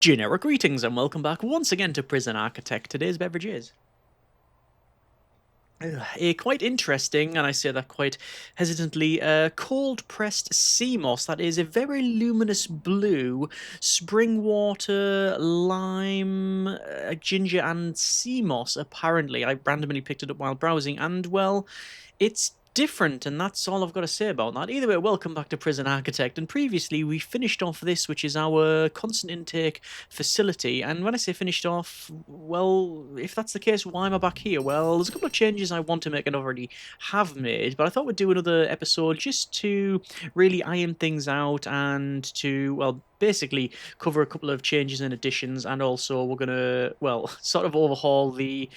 Generic greetings and welcome back once again to Prison Architect. Today's beverage is a quite interesting, and I say that quite hesitantly, cold pressed sea moss. That is a very luminous blue, spring water, lime, ginger, and sea moss. Apparently, I randomly picked it up while browsing, and well, it's different, and that's all I've got to say about that. Either way, welcome back to Prison Architect, and previously we finished off this, which is our constant intake facility, and when I say finished off, well, if that's the case, why am I back here? Well, there's a couple of changes I want to make and already have made, but I thought we'd do another episode just to really iron things out and to, well, basically cover a couple of changes and additions, and also we're gonna, well, sort of overhaul the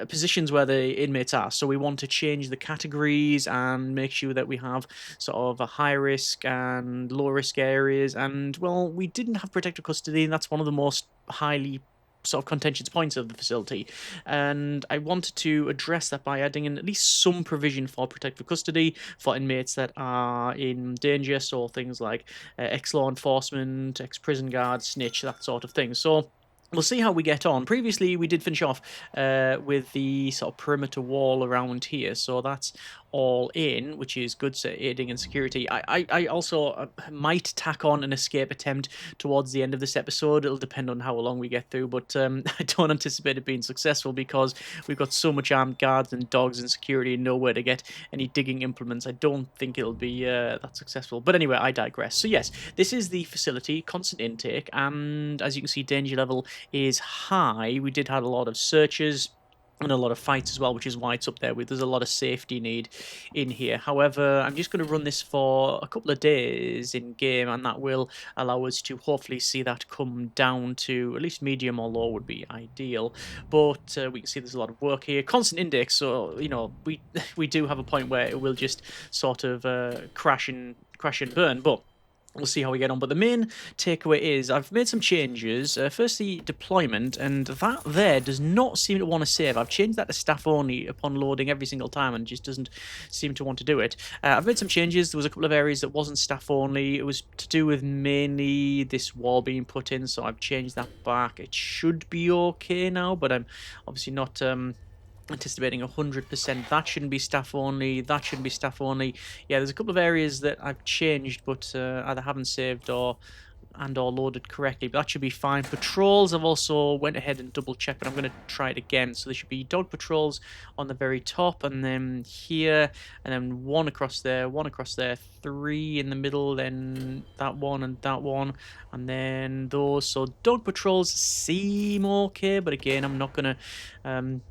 positions where the inmates are. So we want to change the categories and make sure that we have sort of a high risk and low risk areas. And well, we didn't have protective custody, and that's one of the most highly sort of contentious points of the facility, and I wanted to address that by adding in at least some provision for protective custody for inmates that are in danger, so things like ex-law enforcement, ex-prison guards, snitch, that sort of thing. So we'll see how we get on. Previously, we did finish off with the sort of perimeter wall around here, so that's all in, which is good, so aiding and security. I also might tack on an escape attempt towards the end of this episode. It'll depend on how long we get through, but I don't anticipate it being successful because we've got so much armed guards and dogs and security and nowhere to get any digging implements. I don't think it'll be that successful. But anyway, I digress. So yes, this is the facility, constant intake, and as you can see, danger level is high. We did have a lot of searches and a lot of fights as well, which is why it's up there. There's a lot of safety need in here. However, I'm just going to run this for a couple of days in game, and that will allow us to hopefully see that come down to at least medium or low would be ideal. But we can see there's a lot of work here. Constant index, so you know we do have a point where it will just sort of crash and burn, but we'll see how we get on. But the main takeaway is I've made some changes. Firstly, deployment, and that there does not seem to want to save. I've changed that to staff only upon loading every single time, and it just doesn't seem to want to do it. I've made some changes. There was a couple of areas that wasn't staff only. It was to do with mainly this wall being put in, so I've changed that back. It should be okay now, but I'm obviously not anticipating 100%. That shouldn't be staff only. That shouldn't be staff only. Yeah, there's a couple of areas that I've changed, but either haven't saved or loaded correctly, but that should be fine. Patrols, I've also went ahead and double checked, but I'm going to try it again. So there should be dog patrols on the very top, and then here, and then one across there, three in the middle, then that one and that one, and then those. So dog patrols seem okay, but again, I'm not going to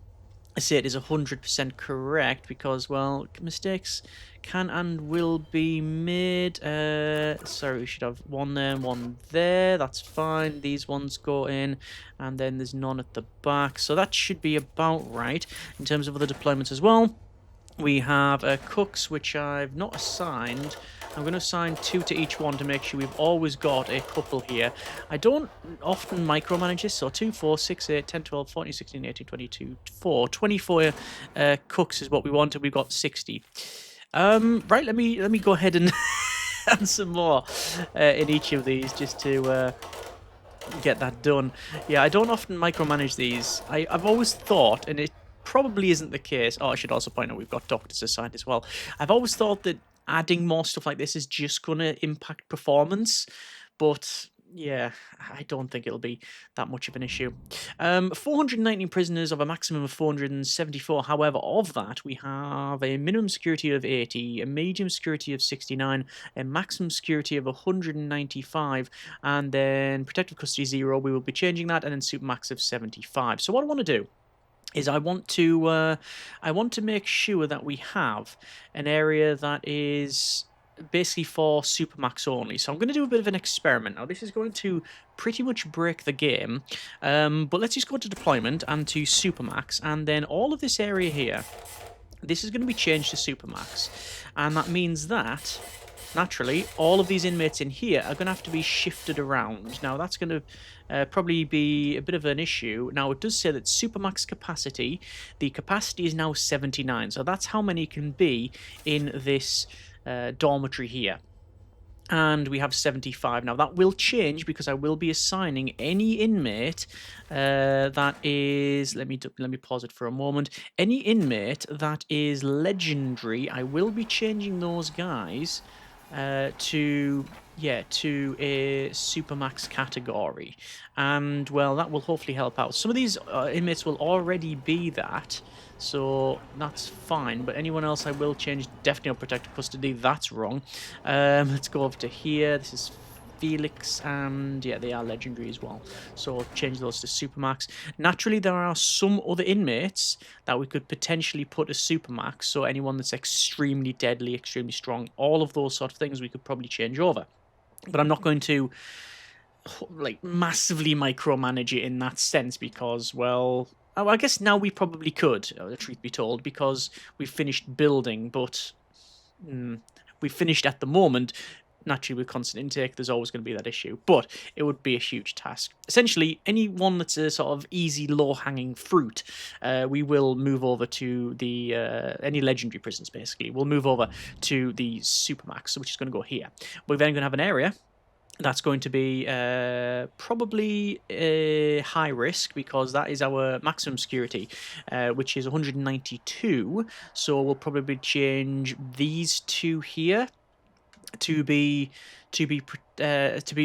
I say it is 100% correct because, well, mistakes can and will be made. Sorry, we should have one there and one there. That's fine. These ones go in, and then there's none at the back. So that should be about right in terms of other deployments as well. We have cooks, which I've not assigned. I'm going to assign 2 to each one to make sure we've always got a couple here. I don't often micromanage this, so 2, 4, 6, 8, 10, 12, 14, 16, 18, 22, 4. 24 cooks is what we want, and we've got 60. Right, let me go ahead and add some more in each of these just to get that done. Yeah, I don't often micromanage these. I've always thought, and it probably isn't the case. Oh, I should also point out we've got doctors assigned as well. I've always thought that adding more stuff like this is just going to impact performance, but yeah, I don't think it'll be that much of an issue. 419 prisoners of a maximum of 474. However, of that, we have a minimum security of 80, a medium security of 69, a maximum security of 195, and then protective custody 0. We will be changing that, and then super max of 75. So what I want to do is I want to make sure that we have an area that is basically for Supermax only. So I'm going to do a bit of an experiment. Now, this is going to pretty much break the game, but let's just go to deployment and to Supermax, and then all of this area here, this is going to be changed to Supermax, and that means that naturally, all of these inmates in here are going to have to be shifted around. Now, that's going to probably be a bit of an issue. Now, it does say that supermax capacity, the capacity is now 79. So that's how many can be in this dormitory here. and we have 75. Now that will change because I will be assigning any inmate that is, let me pause it for a moment. Any inmate that is legendary, I will be changing those guys to a supermax category, and well, that will hopefully help out. Some of these inmates will already be that, so that's fine, but anyone else I will change. Definitely on protective custody, that's wrong. Let's go over to here. This is Felix, and yeah, they are legendary as well, so change those to supermax. Naturally, there are some other inmates that we could potentially put as supermax, so anyone that's extremely deadly, extremely strong, all of those sort of things we could probably change over, but I'm not going to like massively micromanage it in that sense because, well, I guess now we probably could, truth be told, because we've finished building, but we've finished at the moment. Naturally, with constant intake, there's always going to be that issue, but it would be a huge task. Essentially, anyone that's a sort of easy, low-hanging fruit, we will move over to the any legendary prisons. Basically, we'll move over to the supermax, which is going to go here. We're then going to have an area that's going to be probably high risk because that is our maximum security, which is 192. So we'll probably change these two here to be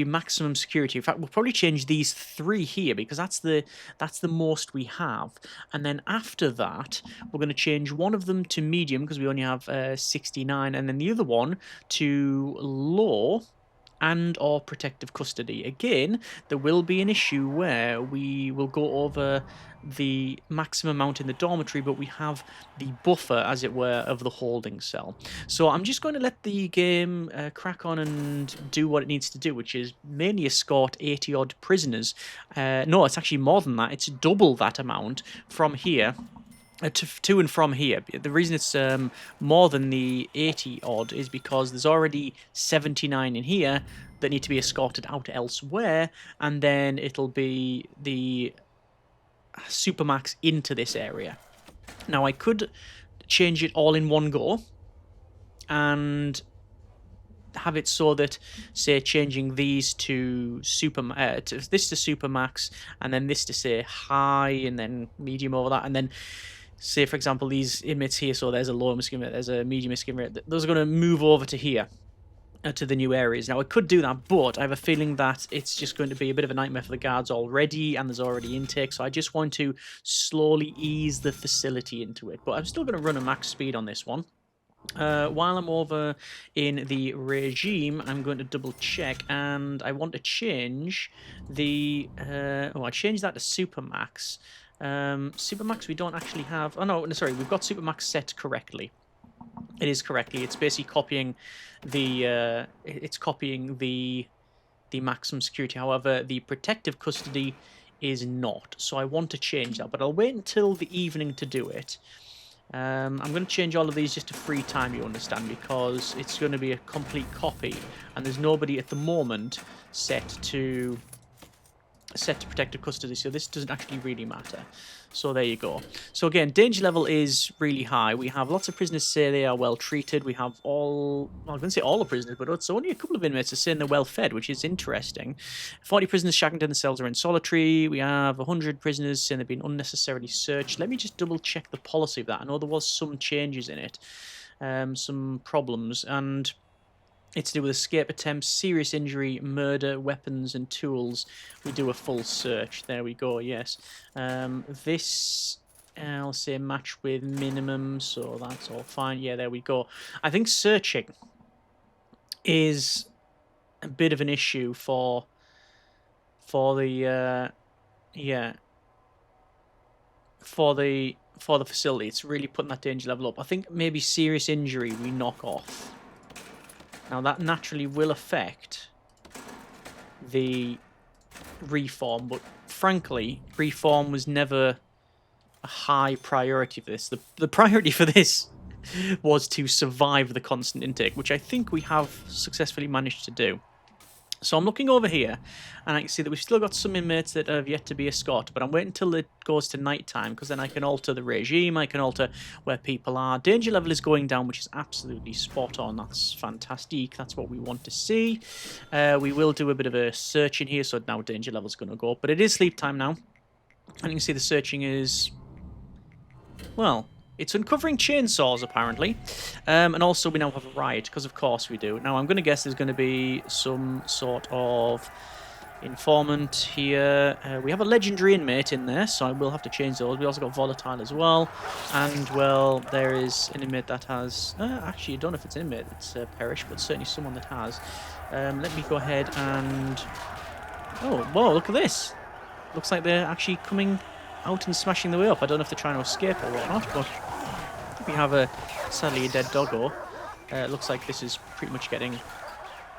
maximum security. In fact, we'll probably change these three here because that's the most we have. And then after that, we're going to change one of them to medium because we only have 69, and then the other one to low and or protective custody. Again, there will be an issue where we will go over the maximum amount in the dormitory, but we have the buffer, as it were, of the holding cell. So I'm just going to let the game crack on and do what it needs to do, which is mainly escort 80-odd prisoners. No, it's actually more than that. It's double that amount from here to and from here. The reason it's more than the 80 odd is because there's already 79 in here that need to be escorted out elsewhere, and then it'll be the supermax into this area. Now I could change it all in one go and have it so that, say, changing these to this to supermax, and then this to say high, and then medium over that, and then say, for example, these inmates here, so there's a low risk inmate, there's a medium risk inmate, those are going to move over to here, to the new areas. Now, I could do that, but I have a feeling that it's just going to be a bit of a nightmare for the guards already, and there's already intake, so I just want to slowly ease the facility into it. But I'm still going to run a max speed on this one. While I'm over in the regime, I'm going to double check, and I want to change the... I changed that to Supermax. Supermax we don't actually have... Oh, no, sorry, we've got Supermax set correctly. It is correctly. It's basically copying the... the maximum security. However, the protective custody is not. So I want to change that, but I'll wait until the evening to do it. I'm going to change all of these just to free time, you understand, because it's going to be a complete copy, and there's nobody at the moment set to protective custody, so this doesn't actually really matter. So there you go. So again, danger level is really high. We have lots of prisoners say they are well treated. We have well, I'm going to say all the prisoners, but it's only a couple of inmates are saying they're well fed, which is interesting. 40 prisoners shacked in the cells are in solitary. We have 100 prisoners saying they've been unnecessarily searched. Let me just double check the policy of that. I know there was some changes in it, some problems, and it's to do with escape attempts, serious injury, murder, weapons, and tools. We do a full search. There we go, yes. This, I'll say match with minimum, so that's all fine. Yeah, there we go. I think searching is a bit of an issue for the facility. It's really putting that danger level up. I think maybe serious injury we knock off. Now, that naturally will affect the reform, but frankly, reform was never a high priority for this. The priority for this was to survive the constant intake, which I think we have successfully managed to do. So I'm looking over here, and I can see that we've still got some inmates that have yet to be escorted, but I'm waiting until it goes to night time, because then I can alter the regime, I can alter where people are. Danger level is going down, which is absolutely spot on. That's fantastic. That's what we want to see. We will do a bit of a search in here, so now danger level is going to go up, but it is sleep time now. And you can see the searching is, well, it's uncovering chainsaws, apparently. And also we now have a riot, because of course we do. Now, I'm going to guess there's going to be some sort of informant here. We have a legendary inmate in there, so I will have to change those. We also got volatile as well. And, well, there is an inmate that has... actually, I don't know if it's an inmate that's perished, but certainly someone that has. Let me go ahead and... Oh, whoa, look at this. Looks like they're actually coming out and smashing their way up. I don't know if they're trying to escape or whatnot, but we have sadly a dead doggo. It looks like this is pretty much getting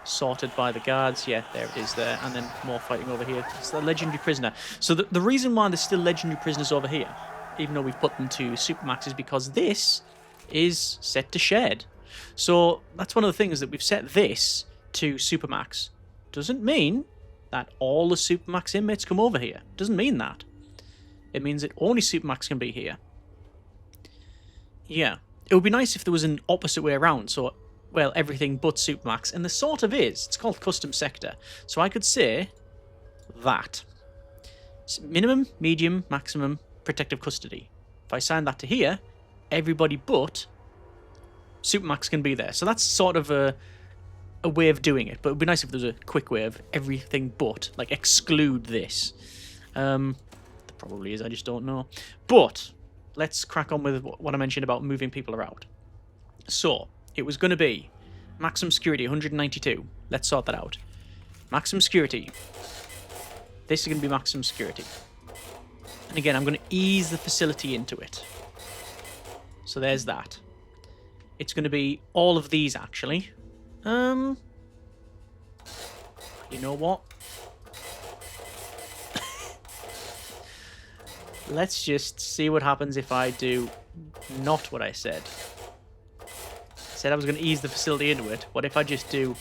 sorted by the guards. Yeah, there it is there. And then more fighting over here. It's the legendary prisoner. So the reason why there's still legendary prisoners over here, even though we've put them to Supermax, is because this is set to shared. So that's one of the things, that we've set this to Supermax. Doesn't mean that all the Supermax inmates come over here. Doesn't mean that. It means that only Supermax can be here. Yeah. It would be nice if there was an opposite way around. So, well, everything but Supermax. And there sort of is. It's called custom sector. So I could say that. Minimum, medium, maximum, protective custody. If I assign that to here, everybody but Supermax can be there. So that's sort of a way of doing it. But it would be nice if there was a quick way of everything but. Like, exclude this. Probably is, I just don't know. But let's crack on with what I mentioned about moving people around. So it was going to be maximum security 192. Let's sort that out. Maximum security. This is going to be maximum security. And again, I'm going to ease the facility into it. So there's that. It's going to be all of these, actually. You know what? Let's just see what happens if I do not what I said. I said I was going to ease the facility into it. What if I just do...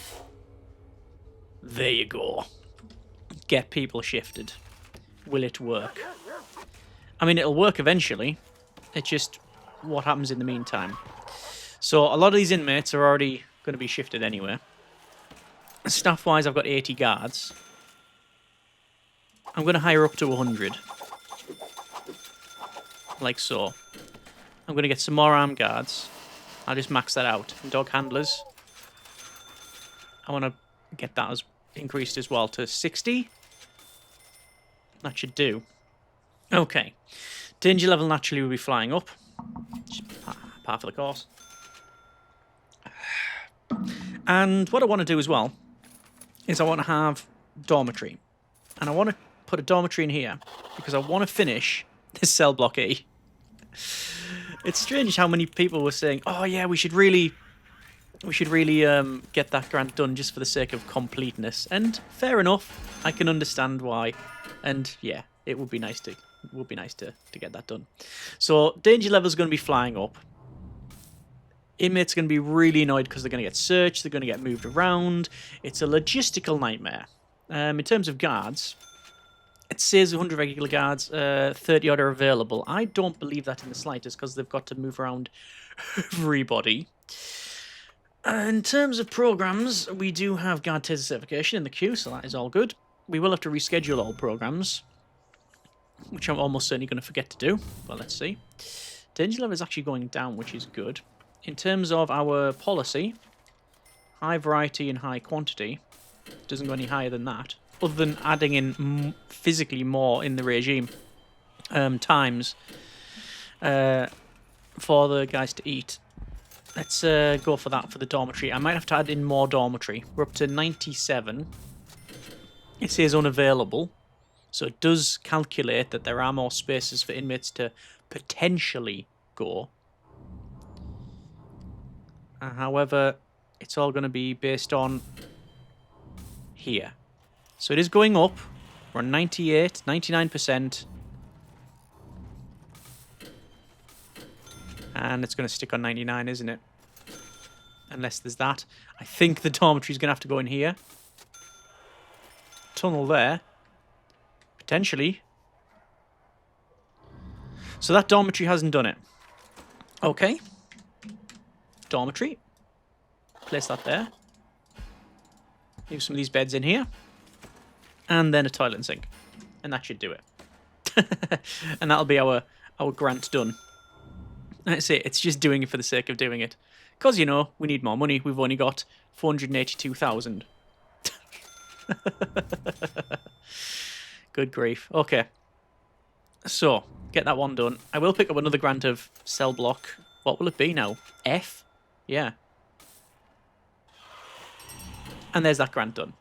There you go. Get people shifted. Will it work? I mean, it'll work eventually. It's just what happens in the meantime. So a lot of these inmates are already going to be shifted anyway. Staff-wise, I've got 80 guards. I'm going to hire up to 100. Like so. I'm going to get some more armed guards. I'll just max that out. And dog handlers. I want to get that as increased as well to 60. That should do. Okay. Danger level naturally will be flying up. Just part of the course. And what I want to do as well is I want to have dormitory. And I want to put a dormitory in here because I want to finish this cell block E. It's strange how many people were saying, "Oh yeah, we should really get that grant done just for the sake of completeness." And fair enough, I can understand why. And yeah, it would be nice to get that done. So danger level is going to be flying up. Inmates are going to be really annoyed because they're going to get searched, they're going to get moved around. It's a logistical nightmare. In terms of guards, it says 100 regular guards, 30 odd are available. I don't believe that in the slightest because they've got to move around everybody. In terms of programs, we do have guard taser certification in the queue, so that is all good. We will have to reschedule all programs, which I'm almost certainly going to forget to do. But let's see. Danger level is actually going down, which is good. In terms of our policy, high variety and high quantity, doesn't go any higher than that. Other than adding in physically more in the regime times for the guys to eat. Let's go for that for the dormitory. I might have to add in more dormitory. We're up to 97. It says unavailable. So it does calculate that there are more spaces for inmates to potentially go. However, it's all going to be based on here. So it is going up. We're on 98, 99%. And it's going to stick on 99, isn't it? Unless there's that. I think the dormitory is going to have to go in here. tunnel there. Potentially. So that dormitory hasn't done it. Okay. Dormitory. Place that there. Leave some of these beds in here. And then a toilet and sink. And that should do it. And that'll be our grant done. That's it. It's just doing it for the sake of doing it. Because, you know, we need more money. We've only got 482,000. Good grief. Okay. So, get that one done. I will pick up another grant of cell block. What will it be now? F? Yeah. And there's that grant done.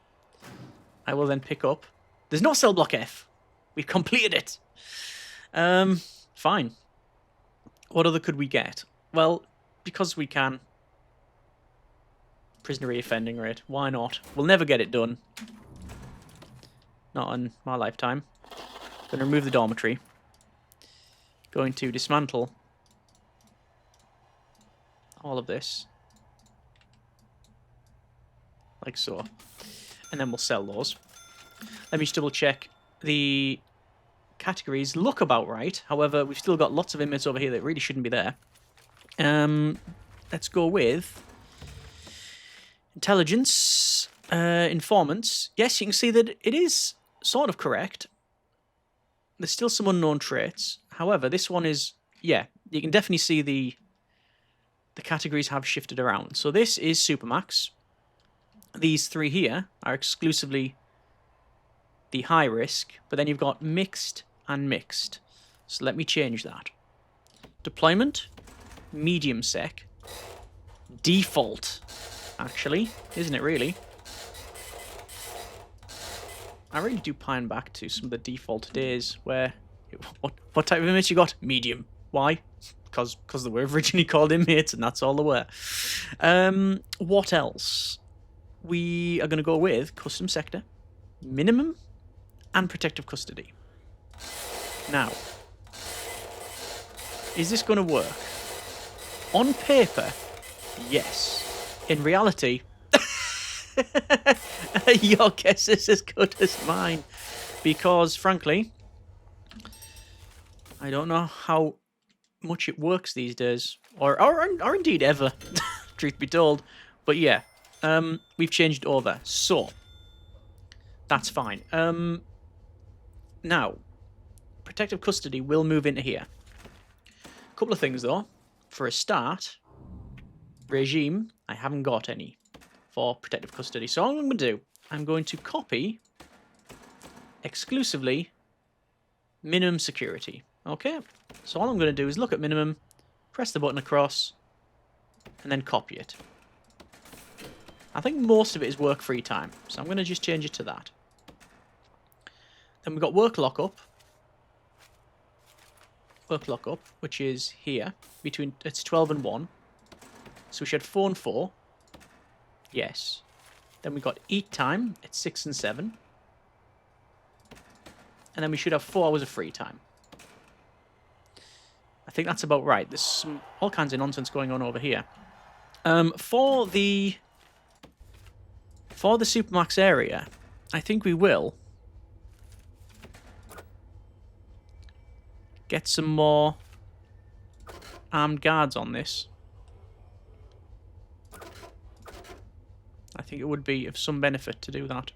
I will then pick up... There's no cell block F. We've completed it. Fine. What other could we get? Well, because we can. Prisoner reoffending rate. Why not? We'll never get it done. Not in my lifetime. Going to remove the dormitory. Going to dismantle all of this. Like so. And then we'll sell those. Let me just double check. The categories look about right. However, we've still got lots of inmates over here that really shouldn't be there. Let's go with intelligence, informants. Yes, you can see that it is sort of correct. There's still some unknown traits. However, this one is, yeah, you can definitely see the categories have shifted around. So this is Supermax. These three here are exclusively the high risk, but then you've got mixed and mixed. So let me change that. Deployment, medium sec, default, actually, isn't it really? I really do pine back to some of the default days where... What type of inmates you got? Medium. Why? Because they were originally called inmates and that's all they were. What else? We are going to go with custom sector, minimum, and protective custody. Now, is this going to work? On paper, yes. In reality, your guess is as good as mine. Because, frankly, I don't know how much it works these days. Or indeed ever, truth be told. But yeah, we've changed it over. So, that's fine. Now, protective custody will move into here. A couple of things, though. For a start, regime, I haven't got any for protective custody. So all I'm going to do, I'm going to copy exclusively minimum security. Okay? So all I'm going to do is look at minimum, press the button across, and then copy it. I think most of it is work free time, so I'm going to just change it to that. Then we've got work lockup. Work lockup, which is here. It's 12 and 1. So we should 4 and 4. Yes. Then we got eat time at 6 and 7. And then we should have 4 hours of free time. I think that's about right. There's all kinds of nonsense going on over here. For the Supermax area, I think we will get some more armed guards on this. I think it would be of some benefit to do that.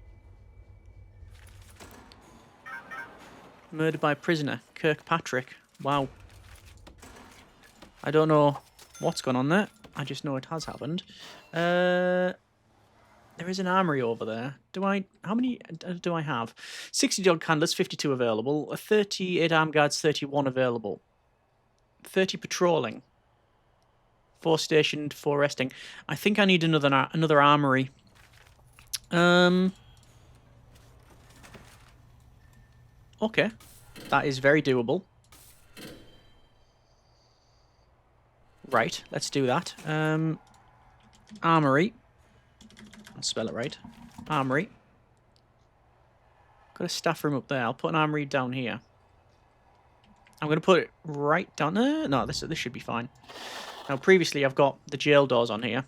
Murdered by prisoner, Kirkpatrick. Wow. I don't know what's gone on there. I just know it has happened. There is an armory over there. How many do I have? 60 dog handlers, 52 available. 38 armed guards, 31 available. 30 patrolling. 4 stationed, 4 resting. I think I need another armory. Okay. That is very doable. Right, let's do that. Armory. I'll spell it right. Armory. Got a staff room up there. I'll put an armory down here. I'm going to put it right down there. No, this should be fine. Now, previously, I've got the jail doors on here.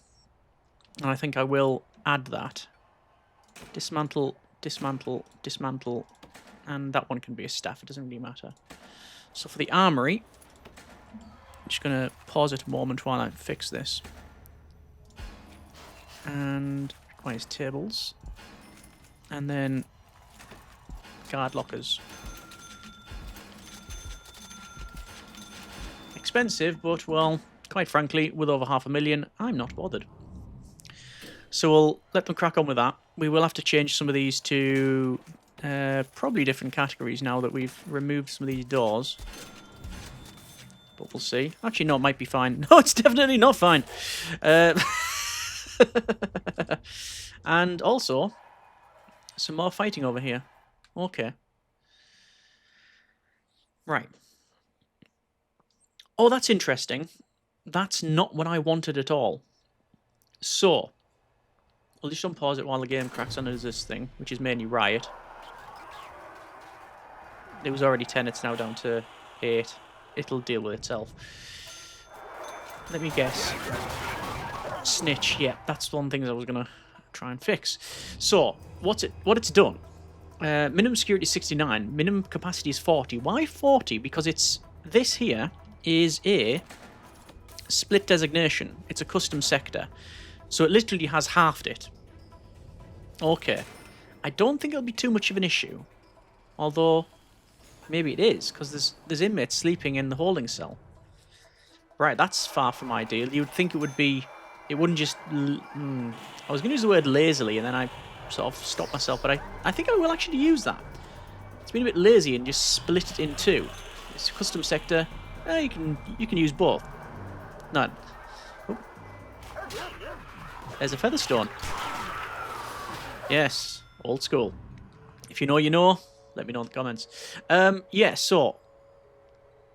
And I think I will add that. Dismantle dismantle, dismantle, and that one can be a staff. It doesn't really matter. So for the armory, I'm just going to pause it a moment while I fix this. And requires tables. And then guard lockers. Expensive, but, well, quite frankly, with over 500,000, I'm not bothered. So we'll let them crack on with that. We will have to change some of these to probably different categories now that we've removed some of these doors. But we'll see. Actually, no, it might be fine. No, it's definitely not fine. And also, some more fighting over here. Okay. Right. Oh, that's interesting. That's not what I wanted at all. So, I'll just unpause it while the game cracks on as this thing, which is mainly riot. It was already 10, it's now down to 8. It'll deal with itself. Let me guess. Snitch, yeah, that's one thing that I was going to try and fix. So, what it's done. Minimum security is 69, minimum capacity is 40. Why 40? Because it's this here is a split designation. It's a custom sector. So it literally has halved it. Okay. I don't think it'll be too much of an issue. Although, maybe it is, because there's inmates sleeping in the holding cell. Right, that's far from ideal. You'd think it would be... It wouldn't just... I was going to use the word lazily, and then I sort of stopped myself, but I think I will actually use that. It's been a bit lazy and just split it in two. It's a custom sector. You can use both. No. Oh. There's a featherstone. Yes, old school. If you know, you know. Let me know in the comments. Yeah, so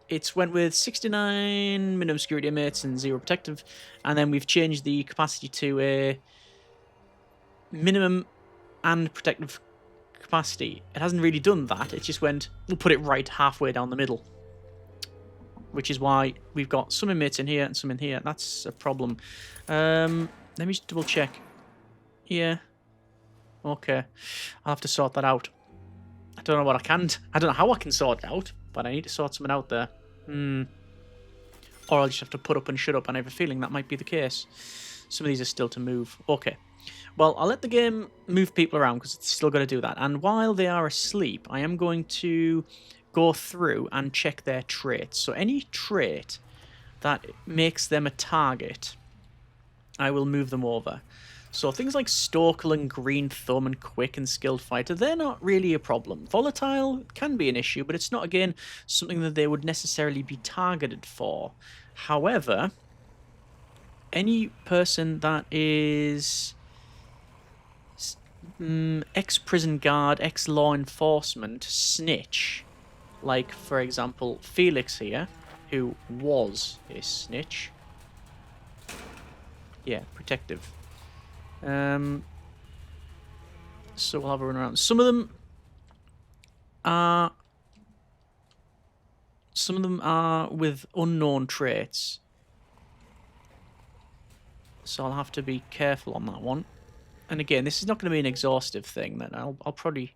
it's went with 69 minimum security inmates and 0 protective, and then we've changed the capacity to a minimum and protective capacity. It hasn't really done that. It just went, we'll put it right halfway down the middle, which is why we've got some inmates in here and some in here. That's a problem. Let me just double check. Yeah. Okay. I'll have to sort that out. I don't know what I can... I don't know how I can sort it out, but I need to sort something out there. Or I'll just have to put up and shut up, and I have a feeling that might be the case. Some of these are still to move. Okay. Well, I'll let the game move people around, because it's still got to do that. And while they are asleep, I am going to go through and check their traits. So any trait that makes them a target, I will move them over. So things like Stokel and Green Thumb and Quick and Skilled Fighter, they're not really a problem. Volatile can be an issue, but it's not, again, something that they would necessarily be targeted for. However, any person that is ex-prison guard, ex-law enforcement, snitch, like, for example, Felix here, who was a snitch. Yeah, protective. So we'll have a run around. Some of them are with unknown traits. So I'll have to be careful on that one. And again, this is not going to be an exhaustive thing. Then I'll probably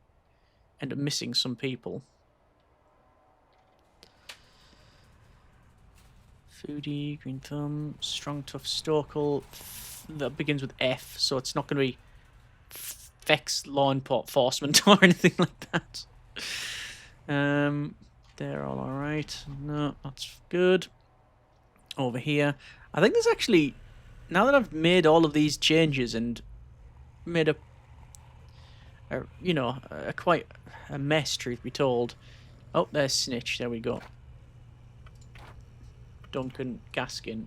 end up missing some people. Foodie, Green Thumb, Strong Tough Stokel. That begins with F, so it's not going to be Fex Law Enforcement or anything like that. They're all alright. No, that's good. Over here. I think there's actually, now that I've made all of these changes and made a quite a mess, truth be told. Oh, there's Snitch. There we go. Duncan, Gaskin,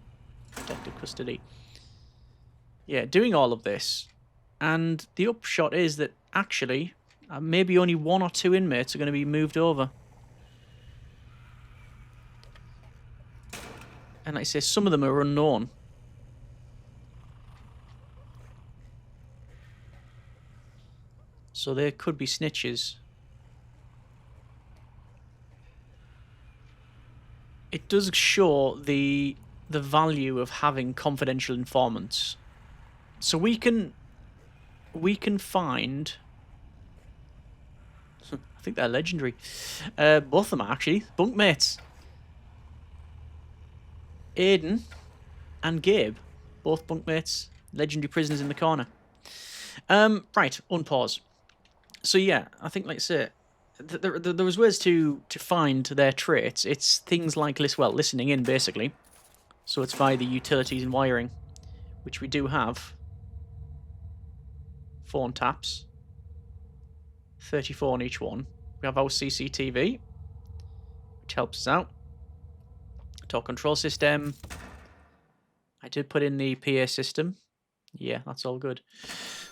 protective custody. Yeah, doing all of this, and the upshot is that actually maybe only 1 or 2 inmates are going to be moved over. And like I say, some of them are unknown. So they could be snitches. It does show the value of having confidential informants. So we can find I think they're legendary. Both of them are, actually. Bunkmates. Aiden and Gabe. Both bunkmates. Legendary prisoners in the corner. Right, unpause. So yeah, I think, like I say, there was ways to find their traits. It's things like listening in, basically. So it's via the utilities and wiring, which we do have. Phone taps. 34 on each one. We have our CCTV, which helps us out. Door control system. I did put in the PA system. Yeah, that's all good.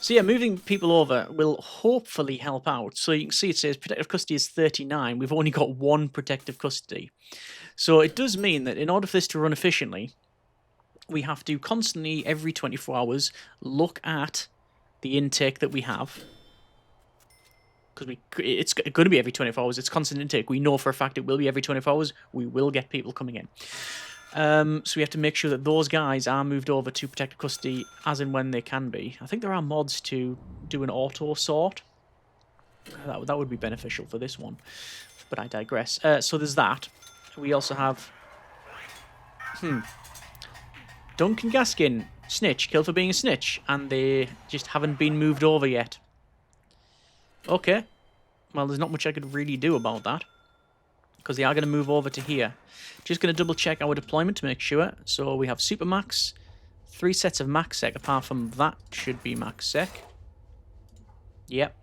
So yeah, moving people over will hopefully help out. So you can see it says protective custody is 39. We've only got 1 protective custody. So it does mean that in order for this to run efficiently, we have to constantly, every 24 hours, look at the intake that we have. Because it's going to be every 24 hours. It's constant intake. We know for a fact it will be every 24 hours. We will get people coming in. So we have to make sure that those guys are moved over to protective custody as and when they can be. I think there are mods to do an auto sort. That would be beneficial for this one. But I digress. So there's that. We also have... Duncan Gaskin, snitch, killed for being a snitch. And they just haven't been moved over yet. Okay. Well, there's not much I could really do about that. Because they are going to move over to here. Just going to double check our deployment to make sure. So we have Supermax, 3 sets of Max Sec, apart from that should be Max Sec. Yep.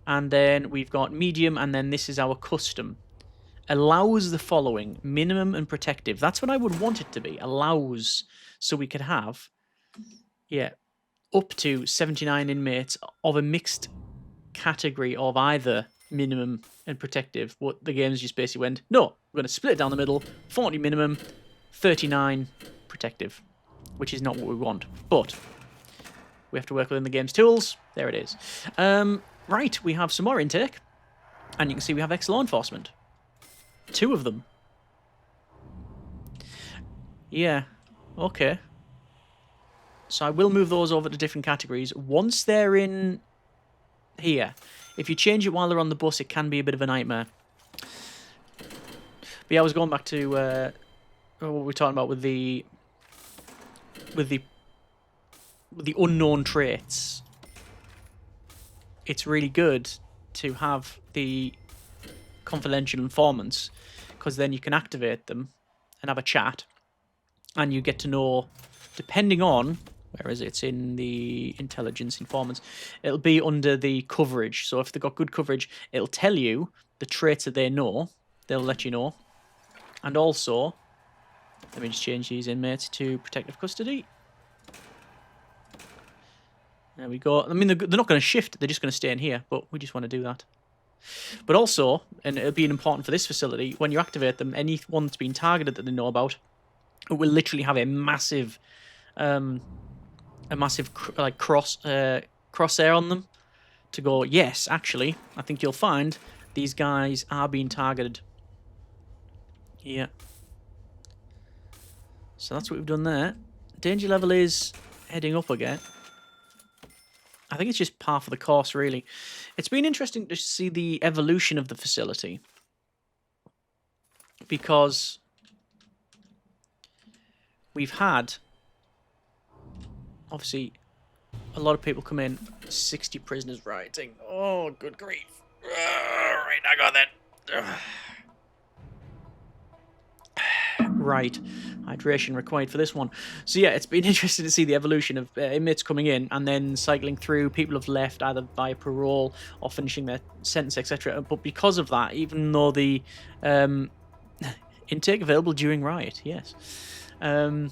And then we've got medium, and then this is our custom. Allows the following, minimum and protective. That's what I would want it to be, allows. So we could have, yeah, up to 79 inmates of a mixed category of either minimum and protective. What the game's just basically went, no, we're going to split it down the middle, 40 minimum, 39 protective, which is not what we want, but we have to work within the game's tools. There it is. Right, we have some more intake, and you can see we have ex-law enforcement. 2 of them. Yeah, okay. So I will move those over to different categories. Once they're in here, if you change it while they're on the bus, it can be a bit of a nightmare. But yeah, I was going back to what we were talking about with the unknown traits. It's really good to have the confidential informants, because then you can activate them and have a chat, and you get to know, depending on... Where is it? It's in the intelligence informants. It'll be under the coverage. So if they've got good coverage, it'll tell you the traits that they know. They'll let you know. And also, let me just change these inmates to protective custody. There we go. I mean, they're not going to shift. They're just going to stay in here. But we just want to do that. But also, and it'll be important for this facility, when you activate them, anyone that's been targeted that they know about, it will literally have a massive... like crosshair on them to go, yes, actually, I think you'll find these guys are being targeted. Yeah. So that's what we've done there. Danger level is heading up again. I think it's just par for the course, really. It's been interesting to see the evolution of the facility, because we've had... obviously, a lot of people come in. 60 prisoners rioting. Oh, good grief. Right, I got that. Right. Hydration required for this one. So yeah, it's been interesting to see the evolution of inmates coming in and then cycling through. People have left either via parole or finishing their sentence, etc. But because of that, even though the intake available during riot, yes. It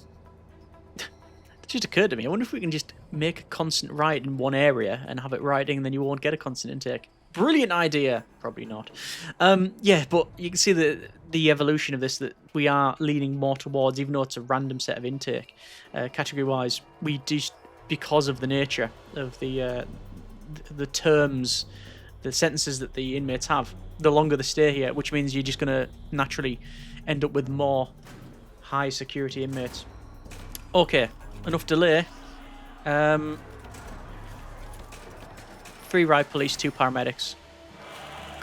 just occurred to me, I wonder if we can just make a constant riot in one area and have it rioting, and then you won't get a constant intake. Brilliant idea. Probably not. Yeah, but you can see the evolution of this, that we are leaning more towards, even though it's a random set of intake, category-wise, we just, because of the nature of the terms, the sentences that the inmates have, the longer they stay here, which means you're just going to naturally end up with more high-security inmates. Okay. Enough delay. 3 riot police, 2 paramedics.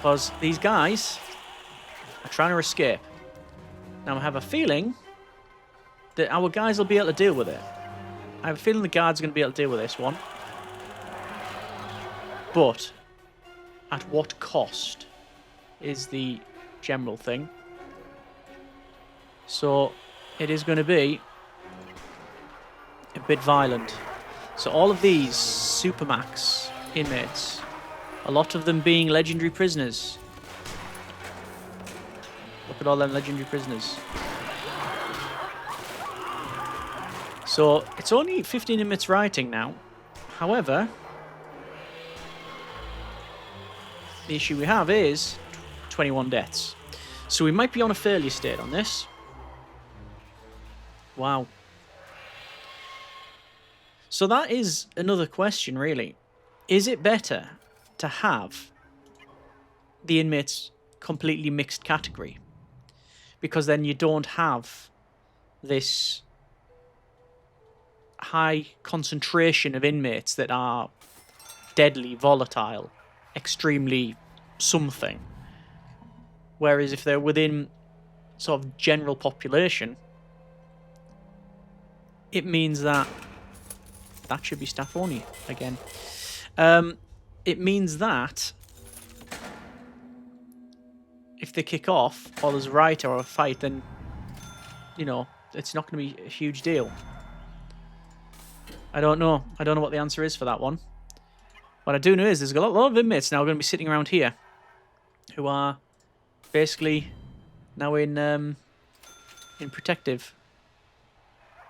Because these guys are trying to escape. Now, I have a feeling that our guys will be able to deal with it. I have a feeling the guards are going to be able to deal with this one. But at what cost is the general thing. So it is going to be a bit violent. So all of these Supermax inmates, a lot of them being legendary prisoners. Look at all them legendary prisoners. So it's only 15 inmates rioting now. However, the issue we have is 21 deaths. So we might be on a failure state on this. Wow. So that is another question, really. Is it better to have the inmates completely mixed category? Because then you don't have this high concentration of inmates that are deadly, volatile, extremely something. Whereas if they're within sort of general population, it means that should be staff only again. It means that if they kick off or there's a riot or a fight, then, you know, it's not going to be a huge deal. I don't know. I don't know what the answer is for that one. What I do know is there's a lot of inmates now going to be sitting around here who are basically now in protective.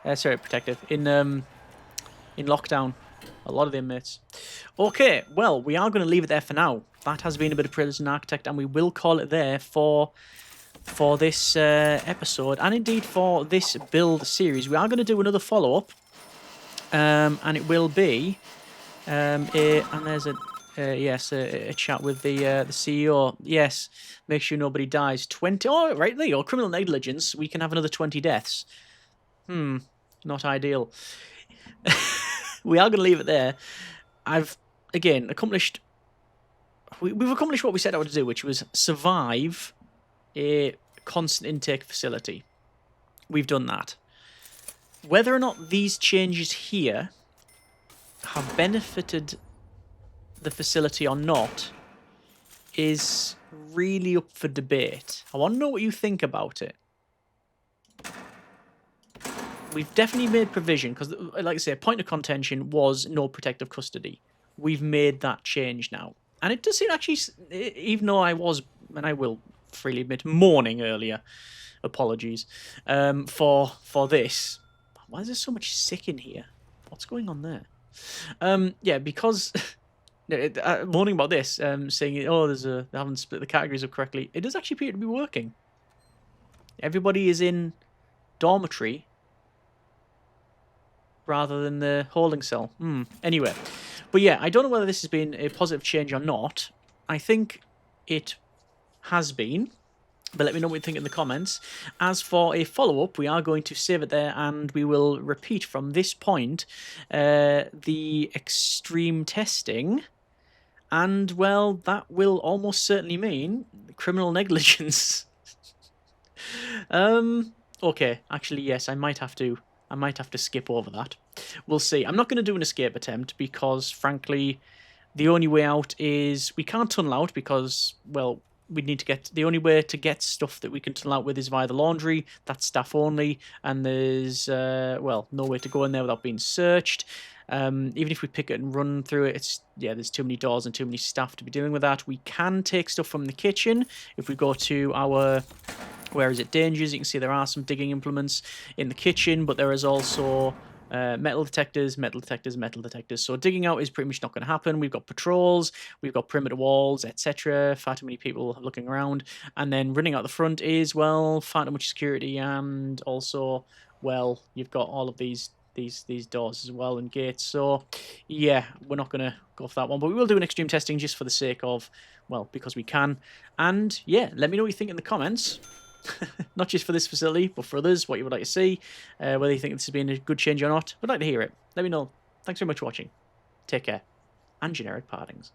In lockdown. A lot of the inmates. Okay, well, we are going to leave it there for now. That has been a bit of Prison Architect, and we will call it there for this episode, and indeed for this build series. We are going to do another follow-up, and it will be and there's a chat with the CEO. Yes, make sure nobody dies. 20. Oh, right there you go. Criminal negligence. We can have another 20 deaths. Not ideal. We are going to leave it there. I've, again, accomplished... We've accomplished what we set out to do, which was survive a constant intake facility. We've done that. Whether or not these changes here have benefited the facility or not is really up for debate. I want to know what you think about it. We've definitely made provision, because, like I say, point of contention was no protective custody. We've made that change now. And it does seem actually, even though I was, and I will freely admit, mourning earlier, apologies, for this. Why is there so much sick in here? What's going on there? Yeah, because... mourning about this, saying, oh, they haven't split the categories up correctly. It does actually appear to be working. Everybody is in dormitory rather than the holding cell. Anyway. But yeah, I don't know whether this has been a positive change or not. I think it has been. But let me know what you think in the comments. As for a follow-up, we are going to save it there, and we will repeat from this point the extreme testing. And, well, that will almost certainly mean criminal negligence. Okay, actually, yes, I might have to skip over that. We'll see. I'm not going to do an escape attempt because, frankly, the only way out is... We can't tunnel out because, well, we need to get... The only way to get stuff that we can tunnel out with is via the laundry. That's staff only. And there's, well, no way to go in there without being searched. Even if we pick it and run through it, there's too many doors and too many staff to be dealing with that. We can take stuff from the kitchen. If we go to our... Where is it? Dangers. You can see there are some digging implements in the kitchen, but there is also metal detectors, metal detectors, metal detectors. So digging out is pretty much not going to happen. We've got patrols, we've got perimeter walls, etc. Far too many people looking around. And then running out the front is, well, far too much security, and also, well, you've got all of these doors as well and gates. So yeah, we're not going to go for that one, but we will do an extreme testing just for the sake of, well, because we can. And yeah, let me know what you think in the comments. Not just for this facility, but for others, what you would like to see, whether you think this has been a good change or not. I'd like to hear it. Let me know. Thanks very much for watching. Take care. And generic partings.